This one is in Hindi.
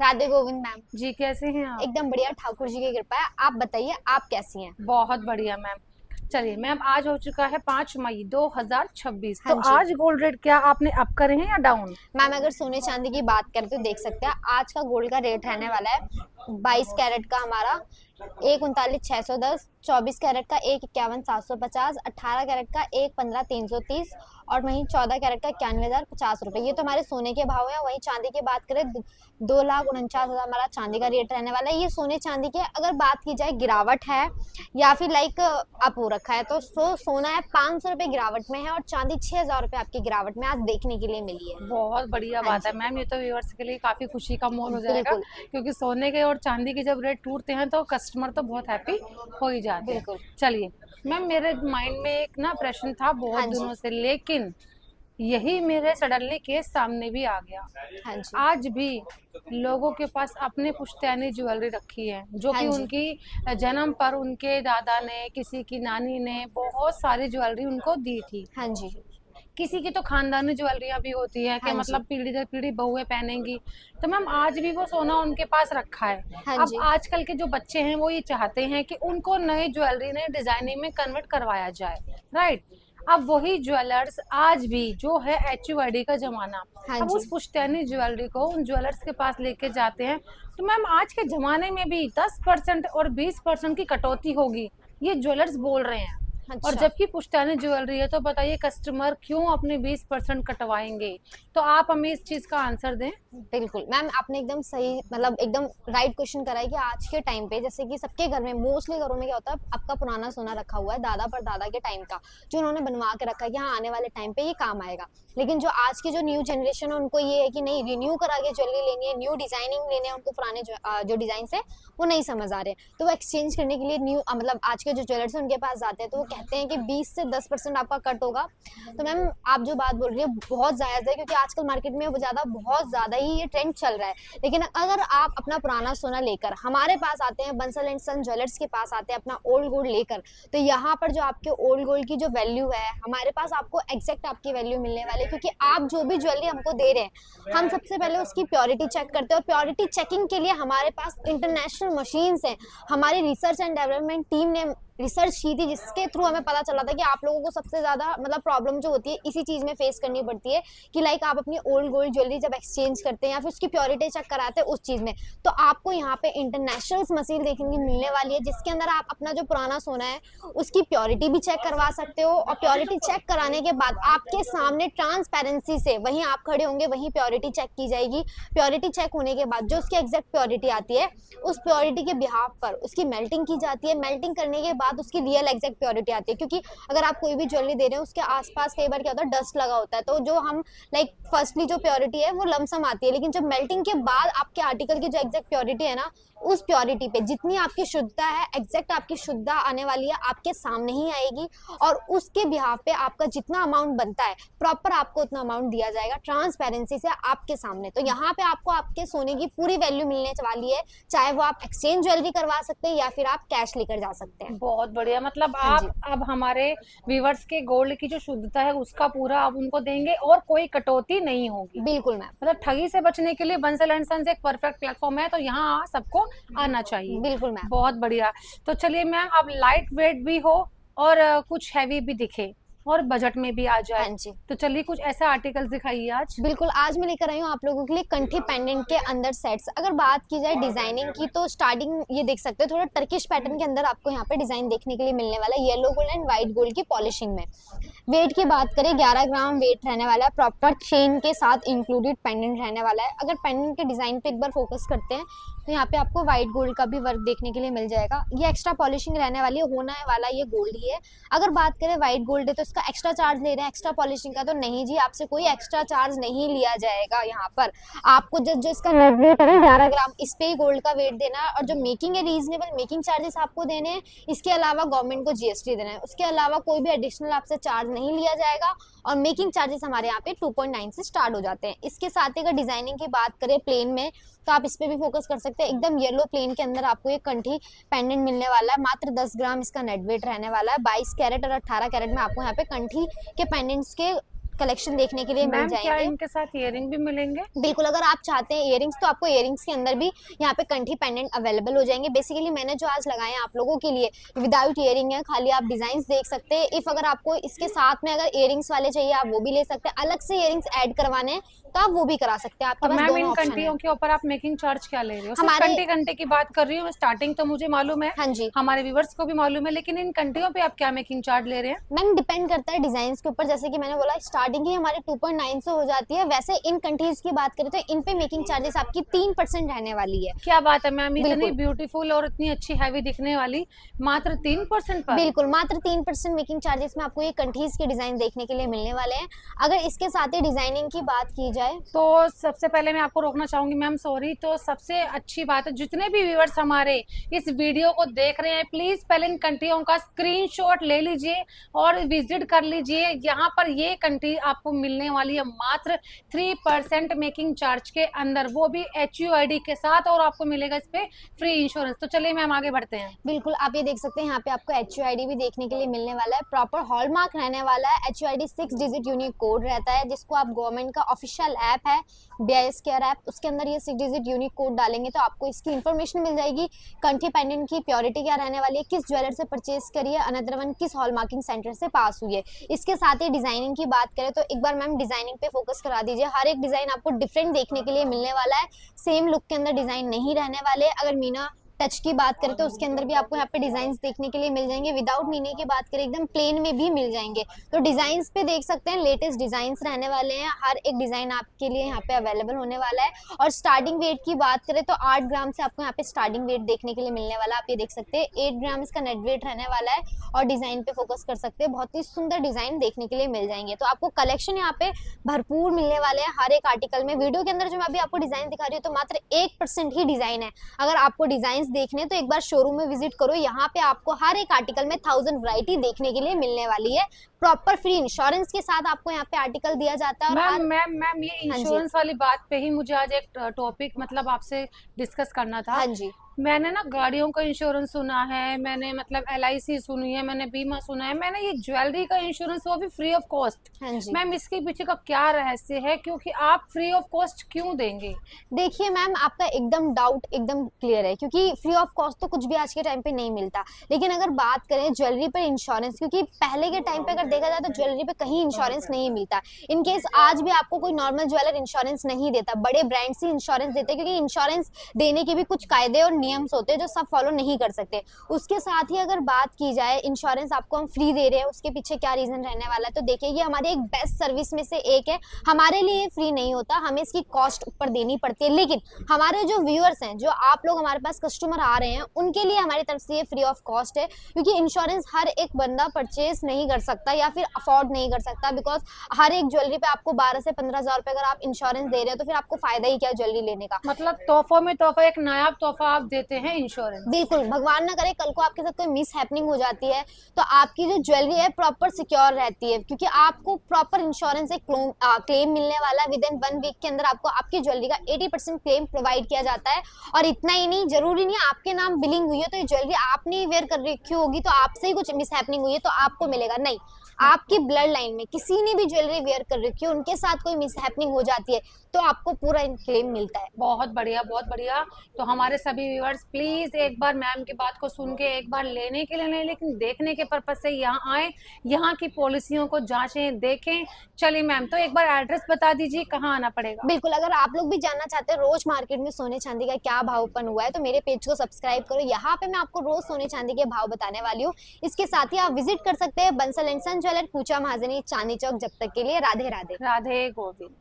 राधे गोविंद मैम। जी कैसे हैं आप? एकदम बढ़िया, ठाकुर जी की कृपा है। आप बताइए, आप कैसी हैं? बहुत बढ़िया मैम। चलिए मैम, आज हो चुका है 5 मई 2026। तो हाँ जी आज गोल्ड रेट क्या आपने अप करे हैं या डाउन? मैम, अगर सोने चांदी की बात करें तो देख सकते हैं आज का गोल्ड का रेट रहने वाला है 22 कैरेट का हमारा 1,39,610, 24 कैरेट का 1,51,750, 18 कैरेट का 1,15,330 और वहीं 14 कैरेट का 91,050 रुपये। ये तो हमारे सोने के भाव है। वहीं चांदी की बात करें 2,49,000 हमारा चांदी का रेट रहने वाला है। ये सोने चांदी के अगर बात की जाए गिरावट है या फिर लाइक अप हो रखा है तो सोना है 500 रुपये गिरावट में है और चांदी 6,000 रुपये आपकी गिरावट में आज देखने के लिए मिली है। बहुत बढ़िया हाँ बात है जी, मैम, ये तो व्यूअर्स के लिए काफी खुशी का माहौल हो जाएगा, बिल्कुल क्योंकि सोने के और चांदी के जब रेट टूटते हैं तो कस्टमर तो बहुत हैप्पी हो ही जाते हैं। बिल्कुल। चलिए मैम, मेरे माइंड में एक ना प्रश्न था बहुत हाँ जी, दिनों से, लेकिन यही मेरे सडनली केस सामने भी आ गया। हाँ जी, आज भी लोगों के पास अपने पुश्तैनी ज्वेलरी रखी है, जो हाँ कि जी, उनकी जन्म पर उनके दादा ने, किसी की नानी ने बहुत सारी ज्वेलरी उनको दी थी। हाँ जी, किसी की तो खानदानी ज्वेलरियां भी होती है कि हाँ जी, मतलब पीढ़ी दर पीढ़ी बहुएं पहनेंगी। तो मैम आज भी वो सोना उनके पास रखा है। हाँ अब जी, आजकल के जो बच्चे हैं वो ये चाहते हैं कि उनको नए ज्वेलरी नए डिजाइनिंग में कन्वर्ट करवाया जाए, राइट? अब वही ज्वेलर्स आज भी जो है HUID का जमाना, हाँ अब जी, उस पुश्तैनी ज्वेलरी को उन ज्वेलर्स के पास लेके जाते हैं। तो मैम आज के जमाने में भी 10% और 20% की कटौती होगी, ये ज्वेलर्स बोल रहे हैं। और अच्छा। जबकि पुश्तैनी ज्वेलरी है, तो बताइए कस्टमर क्यों अपने 20% कटवाएंगे? तो आप हमें इस चीज का आंसर दें। बिल्कुल मैम, आपने एकदम सही मतलब एकदम राइट क्वेश्चन करा है कि आज के टाइम पे जैसे कि सबके घर में मोस्टली घरों में क्या होता है, आपका पुराना सोना रखा हुआ है दादा पर दादा के टाइम का, जो उन्होंने बनवा के रखा है कि हाँ आने वाले टाइम पे ये काम आएगा। लेकिन जो आज की जो न्यू जनरेशन है उनको ये है कि नहीं, रिन्यू करा के ज्वेलरी लेनी है, न्यू डिजाइनिंग लेने हैं उनको, पुराने जो डिजाइन है वो नहीं समझ आ रहे हैं, तो वो एक्सचेंज करने के लिए न्यू मतलब आज के जो ज्वेलर्स हैं उनके पास जाते हैं तो वो कहते हैं कि 20 से 10% आपका कट होगा। तो मैम आप जो बात बोल रही है बहुत जायज़ है, क्योंकि आजकल मार्केट में बहुत ज़्यादा ही ये ट्रेंड चल रहा है। लेकिन अगर आप अपना पुराना सोना लेकर हमारे पास आते हैं, बंसल एंड सन ज्वेलर्स के पास आते हैं अपना ओल्ड गोल्ड लेकर, तो यहाँ पर जो आपके ओल्ड गोल्ड की जो वैल्यू है हमारे पास आपको एग्जैक्ट आपकी वैल्यू मिलने वाली है, क्योंकि आप जो भी ज्वेलरी हमको दे रहे हैं हम सबसे पहले उसकी प्योरिटी चेक करते हैं और प्योरिटी चेकिंग के लिए हमारे पास इंटरनेशनल मशीन्स हैं। हमारी रिसर्च एंड डेवलपमेंट टीम ने रिसर्च की थी जिसके थ्रू हमें पता चला था कि आप लोगों को सबसे ज्यादा मतलब प्रॉब्लम जो होती है इसी चीज में फेस करनी पड़ती है कि लाइक आप अपनी ओल्ड गोल्ड ज्वेलरी जब एक्सचेंज करते हैं या फिर उसकी प्योरिटी चेक कराते हैं उस चीज में, तो आपको यहाँ पे इंटरनेशनल मशीन देखने की मिलने वाली है जिसके अंदर आप अपना जो पुराना सोना है उसकी प्योरिटी भी चेक करवा सकते हो और प्योरिटी चेक कराने के बाद आपके सामने ट्रांसपेरेंसी से वहीं आप खड़े होंगे, वहीं प्योरिटी चेक की जाएगी। प्योरिटी चेक होने के बाद जो उसकी एग्जैक्ट प्योरिटी आती है उस प्योरिटी के बिहाफ पर उसकी मेल्टिंग की जाती है। मेल्टिंग करने के बाद उसकी रियल एग्जैक्ट प्योरिटी आती है, क्योंकि अगर आप कोई भी ज्वेलरी दे रहे हैं उसके आसपास कई बार क्या होता है डस्ट लगा होता है, तो जो हम लाइक फर्स्टली जो प्योरिटी है वो लमसम आती है, लेकिन जब मेल्टिंग के बाद आपके आर्टिकल की जो एग्जैक्ट प्योरिटी है ना उस प्योरिटी पे जितनी आपकी शुद्धता है एग्जैक्ट आपकी शुद्धता आने वाली है आपके सामने ही आएगी और उसके बिहाफ पे आपका जितना अमाउंट बनता है प्रॉपर आपको उतना अमाउंट दिया जाएगा ट्रांसपेरेंसी से आपके सामने। तो यहाँ पे आपको आपके सोने की पूरी वैल्यू मिलने वाली है, चाहे वो आप एक्सचेंज ज्वेलरी करवा सकते हैं या फिर आप कैश लेकर जा सकते हैं। बहुत बढ़िया, मतलब हाँ जी, आप अब हमारे व्यूवर्स के गोल्ड की जो शुद्धता है उसका पूरा आप उनको देंगे और कोई कटौती नहीं होगी। बिल्कुल मैम, मतलब ठगी से बचने के लिए बंसल एंड सन्स एक परफेक्ट प्लेटफॉर्म है, तो यहाँ सबको आना चाहिए। बिल्कुल मैम। बहुत बढ़िया। तो चलिए मैम, अब लाइट वेट भी हो और कुछ हैवी भी दिखे और बजट में भी आ जाए, हाँ जी, तो चलिए कुछ ऐसा आर्टिकल दिखाइए आज। बिल्कुल आज मैं लेकर आई हूँ आप लोगों के लिए कंठी पेंडेंट के अंदर सेट्स। अगर बात की जाए डिजाइनिंग की तो स्टार्टिंग ये देख सकते हैं थोड़ा टर्किश पैटर्न के अंदर आपको यहाँ पे डिजाइन देखने के लिए मिलने वाला है, yellow gold and white gold की पॉलिशिंग में। वेट की बात करें 11 ग्राम वेट रहने वाला है, प्रॉपर चेन के साथ इंक्लूडेड पेंडेंट रहने वाला है। अगर पेंडेंट के डिजाइन पे एक बार फोकस करते हैं तो यहाँ पे आपको व्हाइट गोल्ड का भी वर्क देखने के लिए मिल जाएगा। ये एक्स्ट्रा पॉलिशिंग रहने वाली है, होना है वाला ये गोल्ड ही है। अगर बात करें व्हाइट गोल्ड है तो इसका एक्स्ट्रा चार्ज ले रहे हैं एक्स्ट्रा पॉलिशिंग का, तो नहीं जी, आपसे कोई एक्स्ट्रा चार्ज नहीं लिया जाएगा। यहाँ पर आपको जो इसका नेट वेट है 11 ग्राम इस पे ही गोल्ड का वेट देना है और जो मेकिंग है रीजनेबल मेकिंग चार्जेस आपको देने हैं। इसके अलावा गवर्नमेंट को GST देना है, उसके अलावा कोई भी एडिशनल आपसे चार्ज नहीं लिया जाएगा और मेकिंग चार्जेस हमारे यहाँ पे 2.9 से स्टार्ट हो जाते हैं। इसके साथ ही अगर डिजाइनिंग की बात करें प्लेन में तो आप इस पे भी फोकस कर सकते हैं। एकदम येलो प्लेन के अंदर आपको ये कंठी पेंडेंट मिलने वाला है, मात्र 10 ग्राम इसका नेट वेट रहने वाला है। 22 कैरेट और 18 कैरेट में आपको यहाँ पे कंठी के पेंडेंट्स के कलेक्शन देखने के लिए मिल मैम क्या जाएंगे। इनके साथ इयरिंग भी मिलेंगे? बिल्कुल, अगर आप चाहते हैं इयरिंग्स तो आपको इयरिंग्स के अंदर भी यहाँ पे कंठी पेंडेंट अवेलेबल हो जाएंगे। बेसिकली मैंने जो आज लगाए हैं आप लोगों के लिए विदाउट इयरिंग है, खाली आप डिजाइन देख सकते हैं। इफ अगर आपको इसके साथ में अगर इयरिंग्स वाले चाहिए आप वो भी ले सकते हैं, अलग से इयरिंग्स ऐड करवाने हैं तो आप वो भी करा सकते हैं, आपके और पास मैम दोनों इन ऑप्शन है। कंटियों के ऊपर आप मेकिंग चार्ज क्या ले रहे हो? सिर्फ हमारे कंटी कंटी की बात कर रही हूँ, स्टार्टिंग तो मुझे मालूम है, हाँ जी हमारे व्यूवर्स को भी मालूम है, लेकिन इन कंटियों पे आप क्या मेकिंग चार्ज ले रहे हैं? मैम, डिपेंड करता है डिजाइन के ऊपर। जैसे कि मैंने बोला स्टार्टिंग ही हमारे 2.9 से हो जाती है, वैसे इन कंट्रीज की बात करें तो इन पे मेकिंग चार्जेस आपकी 3% रहने वाली है। क्या बात है मैम, इतनी बिल्कुल ब्यूटीफुल और इतनी अच्छी हैवी दिखने वाली मात्र 3% पर? बिल्कुल, मात्र 3% मेकिंग चार्जेस में आपको ये कंट्रीज के डिजाइन देखने के लिए मिलने वाले हैं। अगर इसके साथ ही डिजाइनिंग की बात की जाए तो सबसे पहले मैं आपको रोकना चाहूंगी मैम, सॉरी। तो सबसे अच्छी बात है, जितने भी व्यूअर्स हमारे इस वीडियो को देख रहे हैं, प्लीज पहले इन कंट्रियों का स्क्रीनशॉट ले लीजिए और विजिट कर लीजिए। यहाँ पर ये कंट्री आपको मिलने वाली है मात्र 3% मेकिंग चार्ज के अंदर, वो भी HUID के साथ, और आपको मिलेगा इस पे फ्री इंश्योरेंस। तो चलिए मैम आगे बढ़ते हैं। बिल्कुल, आप ये देख सकते हैं यहाँ पे आपको HUID भी देखने के लिए मिलने वाला है, प्रॉपर हॉलमार्क रहने वाला है। HUID 6 डिजिट यूनिक कोड रहता है, जिसको आप गवर्नमेंट का ऑफिशियल ऐप है BIS केयर ऐप, उसके अंदर ये 6 डिजिट यूनिक कोड डालेंगे तो आपको इसकी इन्फॉर्मेशन मिल जाएगी। कंठी पेंडेंट की प्योरिटी क्या रहने वाली है, किस ज्वेलर से परचेज करी है, अनदर वन किस हॉलमार्किंग सेंटर से पास हुई है। इसके साथ ही डिजाइनिंग की बात करें तो एक बार मैम डिजाइनिंग पे फोकस करा दीजिए। हर एक डिजाइन आपको डिफरेंट देखने के लिए मिलने वाला है, सेम लुक के अंदर डिजाइन नहीं रहने वाले। अगर मीना टच की बात करें तो उसके अंदर भी आपको यहाँ पे डिजाइन देखने के लिए मिल जाएंगे। विदाउट मीने की बात करें एकदम प्लेन में भी मिल जाएंगे। तो डिजाइन पे देख सकते हैं लेटेस्ट डिजाइन रहने वाले हैं, हर एक डिजाइन आपके लिए यहाँ पे अवेलेबल होने वाला है। और स्टार्टिंग वेट की बात करें तो 8 ग्राम से आपको यहाँ पे स्टार्टिंग वेट देखने के लिए मिलने वाला है। आप ये देख सकते हैं 8 ग्राम इसका नेट वेट रहने वाला है। और डिजाइन पे फोकस कर सकते हैं, बहुत ही सुंदर डिजाइन देखने के लिए मिल जाएंगे। तो आपको कलेक्शन यहाँ पे भरपूर मिलने वाले हैं हर एक आर्टिकल में। वीडियो के अंदर जो मैं अभी आपको डिजाइन दिखा रही हूँ तो मात्र 1% ही डिजाइन है। अगर आपको डिजाइन देखने तो एक बार शोरूम में विजिट करो, यहाँ पे आपको हर एक आर्टिकल में 1000 वैरायटी देखने के लिए मिलने वाली है। प्रॉपर फ्री इंश्योरेंस के साथ आपको यहाँ पे आर्टिकल दिया जाता है। मैम मैम मैम ये इंश्योरेंस वाली बात पे ही मुझे आज एक टॉपिक मतलब आपसे डिस्कस करना था। हाँ जी, मैंने ना गाड़ियों का इंश्योरेंस सुना है, मैंने मतलब LIC सुनी है, मैंने बीमा सुना है, मैंने ये ज्वेलरी का इंश्योरेंस वो भी फ्री ऑफ कॉस्ट। हाँ जी मैम इसके पीछे का क्या रहस्य है, क्योंकि आप फ्री ऑफ कॉस्ट क्यों देंगे? देखिए मैम, आपका एकदम डाउट एकदम क्लियर है, क्योंकि फ्री ऑफ कॉस्ट तो कुछ भी आज के टाइम पे नहीं मिलता। लेकिन अगर बात करें ज्वेलरी पर इंश्योरेंस, क्योंकि पहले के टाइम पे अगर देखा जाए तो ज्वेलरी पे कहीं इंश्योरेंस नहीं मिलता। इन केस आज भी आपको कोई नॉर्मल ज्वेलर इंश्योरेंस नहीं देता, बड़े ब्रांड्स ही इंश्योरेंस देते हैं, क्योंकि इंश्योरेंस देने के भी कुछ कायदे और नियम्स होते हैं जो सब फॉलो नहीं कर सकते। उसके साथ ही अगर बात की जाए इंश्योरेंस आपको हम फ्री दे रहे हैं, उसके पीछे क्या रीजन रहने वाला है, तो देखिए ये हमारी एक बेस्ट सर्विस में से एक है। हमारे लिए फ्री नहीं होता, हमें इसकी कॉस्ट ऊपर देनी पड़ती है। लेकिन हमारे जो व्यूअर्स हैं, जो आप लोग हमारे पास कस्टमर आ रहे हैं, उनके लिए हमारी तरफ से ये फ्री ऑफ कॉस्ट है। क्योंकि इंश्योरेंस हर एक बंदा परचेज नहीं कर सकता या फिर अफोर्ड नहीं कर सकता, बिकॉज हर एक ज्वेलरी पे आपको 12 से 15 हजार रुपए अगर आप इंश्योरेंस दे रहे हो तो फिर आपको फायदा ही क्या ज्वेलरी लेने का। मतलब तोहफों में तोहफा, एक नायाब तोहफा आप देते हैं इंश्योरेंस। बिल्कुल, भगवान ना करे कल को आपके साथ कोई मिस हैपनिंग हो जाती है तो आपकी जो ज्वेलरी है प्रॉपर सिक्योर रहती है, क्योंकि आपको प्रॉपर इंश्योरेंस से क्लेम मिलने वाला है। विद इन 1 वीक के अंदर आपको आपकी ज्वेलरी का 80% क्लेम प्रोवाइड किया जाता है। और इतना ही नहीं, जरूरी नहीं आपके नाम बिलिंग हुई है तो ये ज्वेलरी आपने वेयर कर रखी होगी तो आपसे ही कुछ मिस हैपनिंग हुई है तो आपको मिलेगा, नहीं। आपकी ब्लड लाइन में किसी ने भी ज्वेलरी वेयर कर रखी है, उनके साथ कोई मिस हैपनिंग हो जाती है तो आपको पूरा क्लेम मिलता है। बहुत बढ़िया, बहुत बढ़िया। तो हमारे सभी व्यूअर्स प्लीज एक बार मैम की बात को सुन के एक बार लेने के लिए नहीं, लेकिन देखने के पर्पज से यहाँ आए, यहाँ की पॉलिसियों को जांचें, देखें। चलिए मैम, तो एक बार एड्रेस बता दीजिए, कहाँ आना पड़ेगा? बिल्कुल, अगर आप लोग भी जानना चाहते हैं रोज मार्केट में सोने चांदी का क्या भाव ओपन हुआ है तो मेरे पेज को सब्सक्राइब करो। यहाँ पे मैं आपको रोज सोने चांदी के भाव बताने वाली हूँ। इसके साथ ही आप विजिट कर सकते हैं बंसल एंड सन ज्वेलर, पूछा महाजनी, चांदनी चौक। जब तक के लिए राधे राधे। राधे गोविंद।